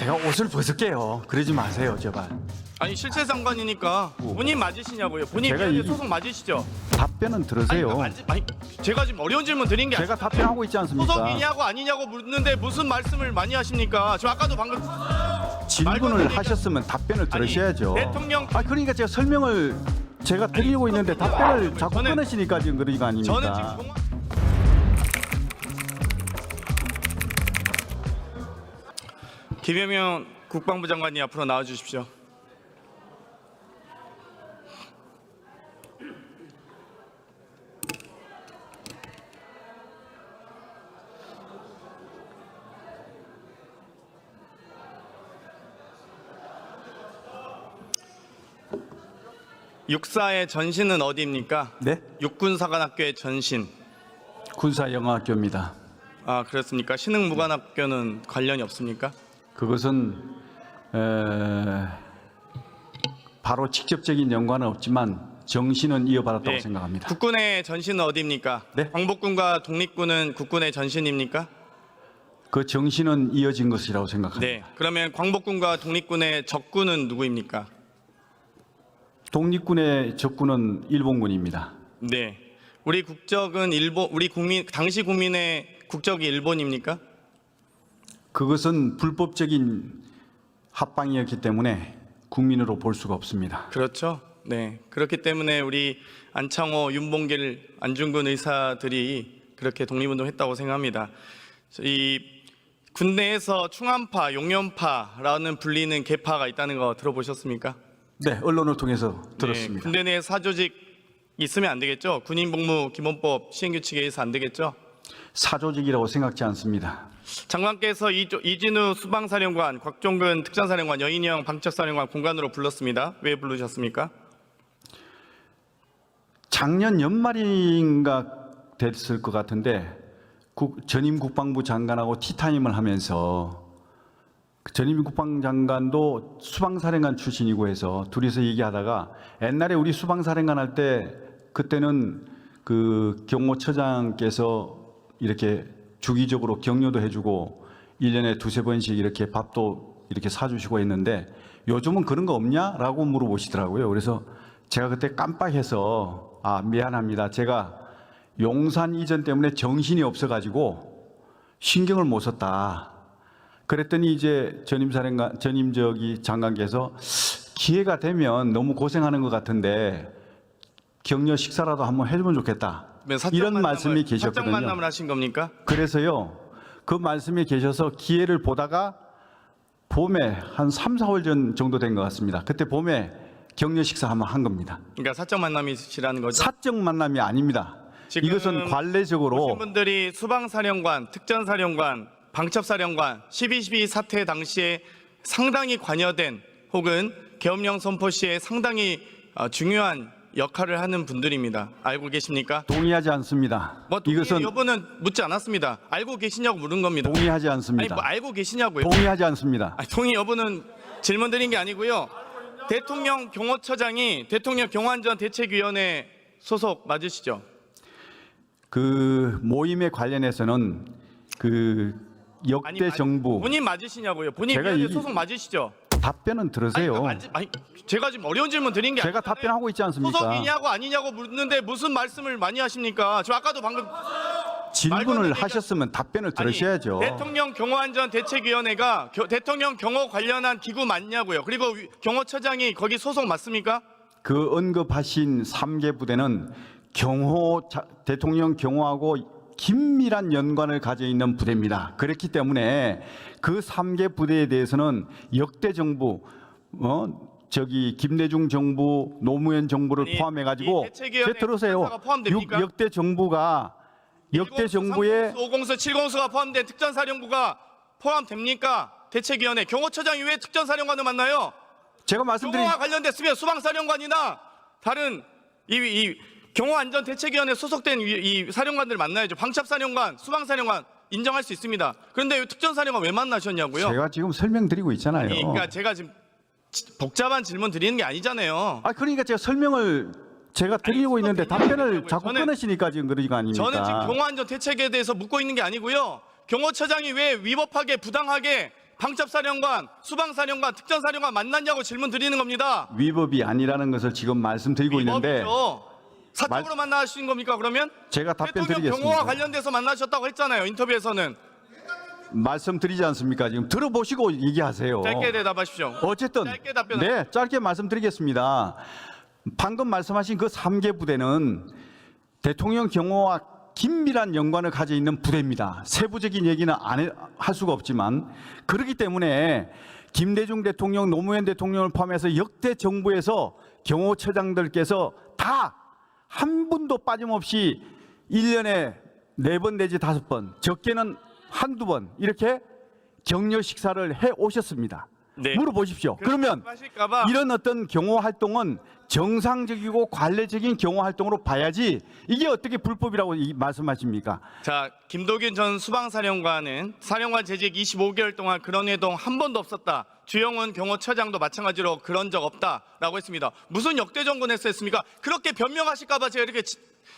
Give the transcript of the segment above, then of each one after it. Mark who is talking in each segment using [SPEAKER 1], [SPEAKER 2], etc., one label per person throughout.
[SPEAKER 1] 제가 옷을 벗을게요. 그러지 마세요, 제발.
[SPEAKER 2] 아니 실체 상관이니까 본인 맞으시냐고요? 본인
[SPEAKER 1] 제가
[SPEAKER 2] 미안해
[SPEAKER 1] 이-
[SPEAKER 2] 소송 맞으시죠?
[SPEAKER 1] 답변은 들으세요.
[SPEAKER 2] 아니, 제가 지금 어려운 질문 드린 게
[SPEAKER 1] 제가 답변하고 있지 않습니까?
[SPEAKER 2] 소속이냐고 아니냐고 묻는데 무슨 말씀을 많이 하십니까? 지금 아까도 방금
[SPEAKER 1] 질문을 하셨으면 답변을 들으셔야죠.
[SPEAKER 2] 대통령
[SPEAKER 1] 그러니까 제가 설명을 제가 드리고 있는데 답변을 자꾸
[SPEAKER 2] 저는-
[SPEAKER 1] 끊으시니까 지금 그런 거 아닙니까?
[SPEAKER 2] 저는 지금 김여명 국방부 장관이 앞으로 나와 주십시오. 육사의 전신은 어디입니까?
[SPEAKER 1] 네?
[SPEAKER 2] 육군사관학교의 전신.
[SPEAKER 1] 군사영어학교입니다.
[SPEAKER 2] 아 그렇습니까? 신흥무관학교는 관련이 없습니까?
[SPEAKER 1] 그것은 바로 직접적인 연관은 없지만 정신은 이어받았다고
[SPEAKER 2] 네.
[SPEAKER 1] 생각합니다.
[SPEAKER 2] 국군의 전신은 어디입니까?
[SPEAKER 1] 네?
[SPEAKER 2] 광복군과 독립군은 국군의 전신입니까?
[SPEAKER 1] 그 정신은 이어진 것이라고 생각합니다.
[SPEAKER 2] 네. 그러면 광복군과 독립군의 적군은 누구입니까?
[SPEAKER 1] 독립군의 적군은 일본군입니다.
[SPEAKER 2] 네. 우리 국적은 우리 국민 당시 국민의 국적이 일본입니까?
[SPEAKER 1] 그것은 불법적인 합방이었기 때문에 국민으로 볼 수가 없습니다.
[SPEAKER 2] 그렇죠. 네. 그렇기 때문에 우리 안창호, 윤봉길, 안중근 의사들이 그렇게 독립운동했다고 생각합니다. 이 군내에서 충암파, 용연파라는 불리는 계파가 있다는 거 들어보셨습니까?
[SPEAKER 1] 네, 언론을 통해서 들었습니다.
[SPEAKER 2] 네, 군대 내 사조직 있으면 안 되겠죠? 군인복무기본법 시행규칙에 의해서 안 되겠죠?
[SPEAKER 1] 사조직이라고 생각지 않습니다.
[SPEAKER 2] 장관께서 이진우 수방사령관, 곽종근 특전사령관, 여인영 방첩사령관 공간으로 불렀습니다. 왜 부르셨습니까?
[SPEAKER 1] 작년 연말인가 됐을 것 같은데 전임 국방부 장관하고 티타임을 하면서 전임 국방장관도 수방사령관 출신이고 해서 둘이서 얘기하다가 옛날에 우리 수방사령관 할 때 그때는 그 경호처장께서 이렇게 주기적으로 격려도 해주고 1년에 두세 번씩 이렇게 밥도 이렇게 사주시고 했는데 요즘은 그런 거 없냐라고 물어보시더라고요. 그래서 제가 그때 깜빡해서 미안합니다. 제가 용산 이전 때문에 정신이 없어가지고 신경을 못 썼다. 그랬더니 이제 전임 장관께서 기회가 되면 너무 고생하는 것 같은데 격려 식사라도 한번 해주면 좋겠다. 이런 말씀이 계셨거든요.
[SPEAKER 2] 사적 만남을 하신 겁니까?
[SPEAKER 1] 그래서요. 그 말씀에 계셔서 기회를 보다가 봄에 한 3, 4월 전 정도 된 것 같습니다. 그때 봄에 격려 식사 한번 한 겁니다.
[SPEAKER 2] 그러니까 사적 만남이시라는 거죠?
[SPEAKER 1] 사적 만남이 아닙니다.
[SPEAKER 2] 지금
[SPEAKER 1] 이것은 관례적으로
[SPEAKER 2] 오신 분들이 수방사령관, 특전사령관, 방첩사령관 12.12 사태 당시에 상당히 관여된 혹은 계엄령 선포 시에 상당히 중요한 역할을 하는 분들입니다. 알고 계십니까?
[SPEAKER 1] 동의하지 않습니다.
[SPEAKER 2] 이것은 여부는 묻지 않았습니다. 알고 계시냐고 물은 겁니다.
[SPEAKER 1] 동의하지
[SPEAKER 2] 아니
[SPEAKER 1] 않습니다.
[SPEAKER 2] 알고 계시냐고요?
[SPEAKER 1] 동의하지 않습니다.
[SPEAKER 2] 동의 여부는 질문 드린 게 아니고요. 대통령 경호처장이 대통령 경호안전대책위원회 소속 맞으시죠?
[SPEAKER 1] 그 모임에 관련해서는 그 역대 정부
[SPEAKER 2] 본인 맞으시냐고요? 본인
[SPEAKER 1] 제가
[SPEAKER 2] 위원회 소속 맞으시죠?
[SPEAKER 1] 답변은 들으세요.
[SPEAKER 2] 제가 지금 어려운 질문 드린 게
[SPEAKER 1] 제가
[SPEAKER 2] 아니잖아요.
[SPEAKER 1] 답변하고 있지 않습니까?
[SPEAKER 2] 소속이냐고 아니냐고 묻는데 무슨 말씀을 많이 하십니까? 저 아까도 방금
[SPEAKER 1] 질문을 하셨으면 답변을 들으셔야죠.
[SPEAKER 2] 대통령 경호안전대책위원회가 대통령 경호 관련한 기구 맞냐고요? 그리고 경호처장이 거기 소속 맞습니까?
[SPEAKER 1] 그 언급하신 3개 부대는 대통령 경호하고 긴밀한 연관을 가져 있는 부대입니다. 그렇기 때문에 그 3개 부대에 대해서는 역대 정부, 김대중 정부, 노무현 정부를 포함해 가지고 들으세요. 역대 정부가 역대 정부의
[SPEAKER 2] 5공수, 7공수가 포함된 특전사령부가 포함됩니까? 대책위원회 경호처장이 왜 특전사령관을 만나요?
[SPEAKER 1] 제가 말씀드린
[SPEAKER 2] 경호와 관련됐으면 수방사령관이나 다른 이 경호안전대책위원회 소속된 이 사령관들 만나야죠. 방첩사령관, 수방사령관 인정할 수 있습니다. 그런데 특전사령관 왜 만나셨냐고요?
[SPEAKER 1] 제가 지금 설명드리고 있잖아요.
[SPEAKER 2] 그러니까 제가 지금 복잡한 질문 드리는 게 아니잖아요.
[SPEAKER 1] 그러니까 제가 설명을 제가 드리고 있는데 답변을 자꾸 끊으시니까 지금 그런 거 아닙니까?
[SPEAKER 2] 저는 지금 경호안전대책에 대해서 묻고 있는 게 아니고요. 경호처장이 왜 위법하게 부당하게 방첩사령관, 수방사령관, 특전사령관 만났냐고 질문 드리는 겁니다.
[SPEAKER 1] 위법이 아니라는 것을 지금 말씀드리고 있는데
[SPEAKER 2] 위법이죠. 사적으로 만나신 겁니까 그러면?
[SPEAKER 1] 제가 답변
[SPEAKER 2] 대통령
[SPEAKER 1] 드리겠습니다.
[SPEAKER 2] 경호와 관련돼서 만나셨다고 했잖아요. 인터뷰에서는.
[SPEAKER 1] 말씀드리지 않습니까? 지금 들어보시고 얘기하세요.
[SPEAKER 2] 짧게 대답하십시오.
[SPEAKER 1] 어쨌든
[SPEAKER 2] 짧게 답변.
[SPEAKER 1] 네, 짧게 말씀드리겠습니다. 방금 말씀하신 그 3개 부대는 대통령 경호와 긴밀한 연관을 가지고 있는 부대입니다. 세부적인 얘기는 할 수가 없지만 그렇기 때문에 김대중 대통령, 노무현 대통령을 포함해서 역대 정부에서 경호처장들께서 다 한 분도 빠짐없이 1년에 4번 내지 5번, 적게는 한두 번 이렇게 격려 식사를 해 오셨습니다.
[SPEAKER 2] 네.
[SPEAKER 1] 물어보십시오. 그러면
[SPEAKER 2] 하실까봐
[SPEAKER 1] 이런 어떤 경호 활동은 정상적이고 관례적인 경호 활동으로 봐야지 이게 어떻게 불법이라고 말씀하십니까?
[SPEAKER 2] 자, 김도균 전 수방사령관은 사령관 재직 25개월 동안 그런 회동 한 번도 없었다. 주영훈 경호처장도 마찬가지로 그런 적 없다라고 했습니다. 무슨 역대 정권 했습니까? 그렇게 변명하실까 봐 제가 이렇게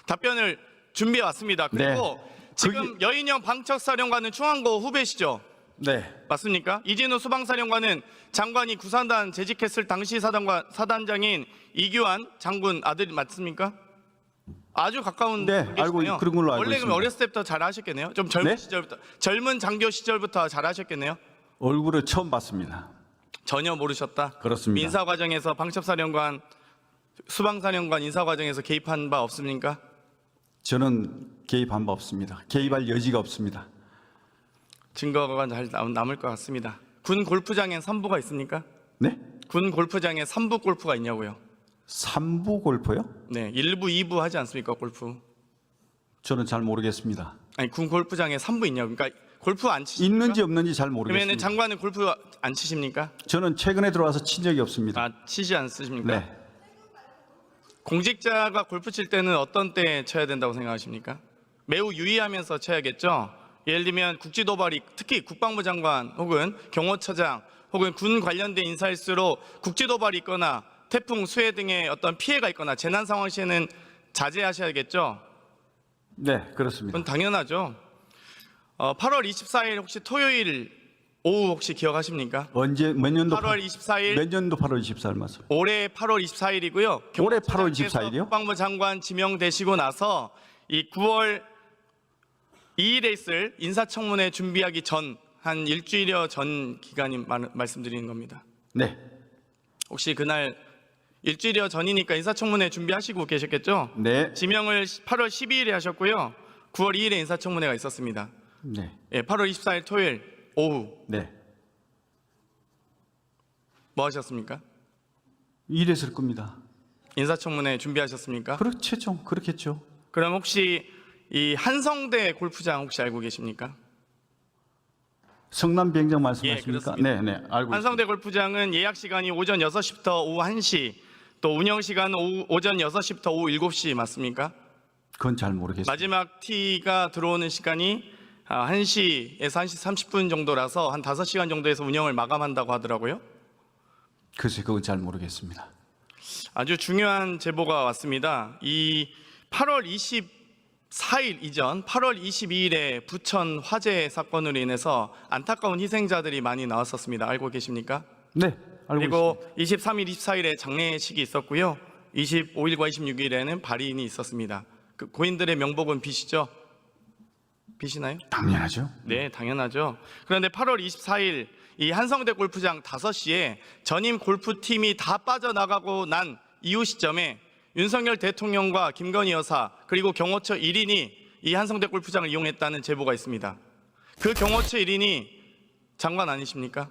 [SPEAKER 2] 답변을 준비해 왔습니다. 그리고
[SPEAKER 1] 네.
[SPEAKER 2] 지금 여인영 방첩사령관은 중앙고 후배시죠?
[SPEAKER 1] 네.
[SPEAKER 2] 맞습니까? 이진우 수방사령관은 장관이 구산단 재직했을 당시 사단장인 이규환 장군 아들 맞습니까? 아주 가까운
[SPEAKER 1] 네,
[SPEAKER 2] 관계시군요.
[SPEAKER 1] 알고 그런 걸로 알고
[SPEAKER 2] 원래 그럼
[SPEAKER 1] 있습니다.
[SPEAKER 2] 어렸을 때부터 잘 하셨겠네요. 좀 젊은
[SPEAKER 1] 네?
[SPEAKER 2] 시절부터 젊은 장교 시절부터 잘 하셨겠네요.
[SPEAKER 1] 얼굴을 처음 봤습니다.
[SPEAKER 2] 전혀 모르셨다.
[SPEAKER 1] 그렇습니다.
[SPEAKER 2] 인사 과정에서 방첩사령관, 수방사령관 인사 과정에서 개입한 바 없습니까?
[SPEAKER 1] 저는 개입한 바 없습니다. 개입할 여지가 없습니다.
[SPEAKER 2] 증거가 잘 남을 것 같습니다. 군 골프장엔 3부가 있습니까?
[SPEAKER 1] 네?
[SPEAKER 2] 군 골프장에 3부 골프가 있냐고요?
[SPEAKER 1] 3부 골프요?
[SPEAKER 2] 네, 1부, 2부 하지 않습니까, 골프?
[SPEAKER 1] 저는 잘 모르겠습니다.
[SPEAKER 2] 아니, 군 골프장에 3부 있냐고. 그러니까 골프 안 치십니까?
[SPEAKER 1] 있는지 없는지 잘
[SPEAKER 2] 그러면
[SPEAKER 1] 모르겠습니다.
[SPEAKER 2] 장관은 골프 안 치십니까?
[SPEAKER 1] 저는 최근에 들어와서 친 적이 없습니다.
[SPEAKER 2] 아, 치지 않으십니까?
[SPEAKER 1] 네.
[SPEAKER 2] 공직자가 골프 칠 때는 어떤 때 쳐야 된다고 생각하십니까? 매우 유의하면서 쳐야겠죠? 예를 들면 국지도발이 특히 국방부 장관 혹은 경호처장 혹은 군 관련된 인사일수록 국지도발이 있거나 태풍, 수해 등의 어떤 피해가 있거나 재난 상황 시에는 자제하셔야겠죠?
[SPEAKER 1] 네, 그렇습니다.
[SPEAKER 2] 그건 당연하죠. 8월 24일 혹시 토요일 오후 혹시 기억하십니까?
[SPEAKER 1] 언제 몇 년도
[SPEAKER 2] 8월 24일
[SPEAKER 1] 몇 년도 8월 24일 맞습니다.
[SPEAKER 2] 올해 8월 24일이고요.
[SPEAKER 1] 올해 8월 24일 이요?
[SPEAKER 2] 국방부 장관 지명되시고 나서 이 9월 2일에 있을 인사청문회 준비하기 전 한 일주일여 전 기간이 말씀드리는 겁니다.
[SPEAKER 1] 네.
[SPEAKER 2] 혹시 그날 일주일여 전이니까 인사청문회 준비하시고 계셨겠죠?
[SPEAKER 1] 네.
[SPEAKER 2] 지명을 8월 12일에 하셨고요. 9월 2일에 인사청문회가 있었습니다.
[SPEAKER 1] 네.
[SPEAKER 2] 예, 8월 24일 토요일 오후
[SPEAKER 1] 네.
[SPEAKER 2] 뭐 하셨습니까?
[SPEAKER 1] 이랬을 겁니다.
[SPEAKER 2] 인사청문회 준비하셨습니까?
[SPEAKER 1] 그렇죠. 그렇겠죠.
[SPEAKER 2] 그럼 혹시 이 한성대 골프장 혹시 알고 계십니까?
[SPEAKER 1] 성남 비행장
[SPEAKER 2] 예,
[SPEAKER 1] 말씀하십니까?
[SPEAKER 2] 그렇습니다.
[SPEAKER 1] 네, 네. 알고 있습니다.
[SPEAKER 2] 한성대 골프장은 예약 시간이 오전 6시부터 오후 1시, 또 운영 시간은 오전 6시부터 오후 7시 맞습니까?
[SPEAKER 1] 그건 잘 모르겠습니다.
[SPEAKER 2] 마지막 티가 들어오는 시간이 1시에서 1시 30분 정도라서 한 5시간 정도에서 운영을 마감한다고 하더라고요.
[SPEAKER 1] 글쎄 그건 잘 모르겠습니다.
[SPEAKER 2] 아주 중요한 제보가 왔습니다. 이 8월 24일 이전 8월 22일에 부천 화재 사건으로 인해서 안타까운 희생자들이 많이 나왔었습니다. 알고 계십니까?
[SPEAKER 1] 네, 알고
[SPEAKER 2] 그리고
[SPEAKER 1] 있습니다.
[SPEAKER 2] 23일, 24일에 장례식이 있었고요. 25일과 26일에는 발인이 있었습니다. 그 고인들의 명복은 비시죠? 비시나요?
[SPEAKER 1] 당연하죠.
[SPEAKER 2] 네, 당연하죠. 그런데 8월 24일 이 한성대 골프장 5시에 전임 골프팀이 다 빠져나가고 난 이후 시점에 윤석열 대통령과 김건희 여사 그리고 경호처 1인이 이 한성대 골프장을 이용했다는 제보가 있습니다. 그 경호처 1인이 장관 아니십니까?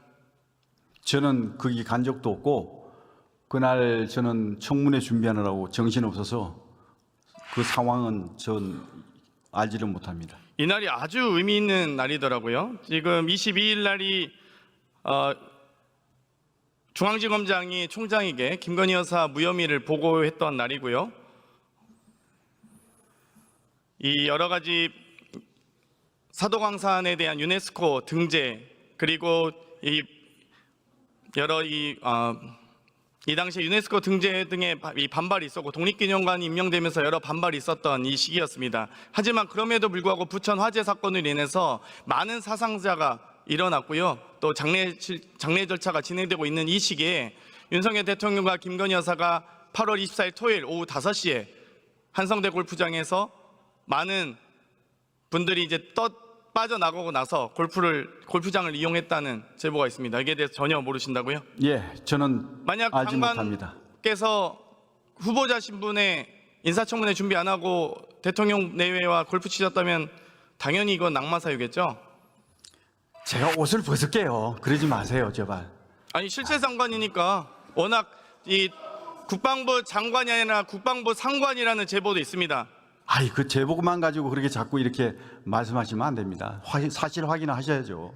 [SPEAKER 1] 저는 거기 간 적도 없고 그날 저는 청문회 준비하느라고 정신없어서 그 상황은 전 알지를 못합니다.
[SPEAKER 2] 이날이 아주 의미 있는 날이더라고요. 지금 22일 날이 중앙지검장이 총장에게 김건희 여사 무혐의를 보고했던 날이고요. 이 여러 가지 사도광산에 대한 유네스코 등재 그리고 이 여러 이 당시 유네스코 등재 등의 이 반발이 있었고 독립기념관이 임명되면서 여러 반발이 있었던 이 시기였습니다. 하지만 그럼에도 불구하고 부천 화재 사건으로 인해서 많은 사상자가 일어났고요. 또 장례 절차가 진행되고 있는 이 시기에 윤석열 대통령과 김건희 여사가 8월 24일 토요일 오후 5시에 한성대 골프장에서 많은 분들이 이제 빠져나가고 나서 골프장을 이용했다는 제보가 있습니다. 이게 대해서 전혀 모르신다고요?
[SPEAKER 1] 예, 저는
[SPEAKER 2] 만약
[SPEAKER 1] 알지 못합니다.
[SPEAKER 2] 장관께서 후보자 신분에 인사청문회 준비 안 하고 대통령 내외와 골프 치셨다면 당연히 이건 낙마 사유겠죠?
[SPEAKER 1] 제가 옷을 벗을게요. 그러지 마세요, 제발.
[SPEAKER 2] 아니 실세 장관이니까 워낙 이 국방부 장관이 아니라 국방부 상관이라는 제보도 있습니다.
[SPEAKER 1] 아이, 그 제보만 가지고 그렇게 자꾸 이렇게 말씀하시면 안 됩니다. 사실 확인하셔야죠.